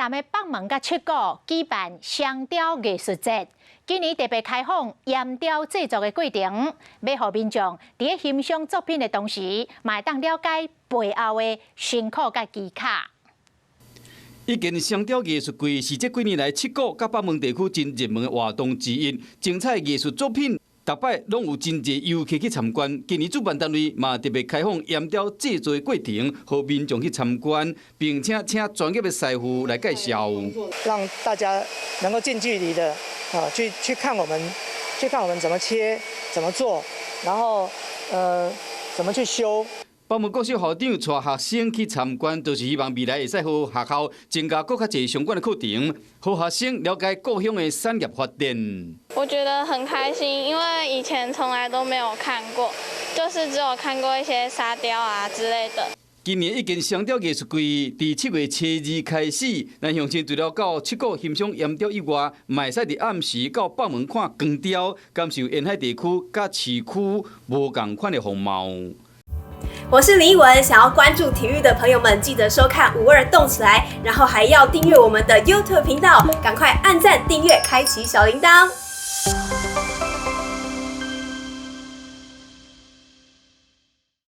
南的北门甲七股举办双雕艺术节，今年特别开放岩雕制作的过程，要互民众伫欣赏作品的同时，嘛会当了解背后的辛苦甲技巧。一件双雕艺术柜是这几年来七股甲北门地区真热门的活动之一，精彩艺术作品。 逐摆拢有真侪游客去参观，今年主办单位嘛特别开放岩雕制作的过程，互民众去参观，并且请专业的师傅来介绍，让大家能够近距离的去看我们怎么切、怎么做，然后怎么去修。 北门国小校长带学生去参观，就是希望未来会使互学校增加更较侪相关的课程，互学生了解故乡的产业发展。我觉得很开心，因为以前从来都没有看过，就是只有看过一些沙雕啊之类的。 今年一件双雕艺术柜，伫7月初2开始，咱乡亲除了到七股欣赏岩雕以外，嘛会使伫暗时到北门看光雕，感受沿海地区甲市区无同款的风貌。 我是李文，想要关注体育的朋友们，记得收看52动起来，然后还要订阅我们的 YouTube 频道，赶快按赞、订阅、开启小铃铛。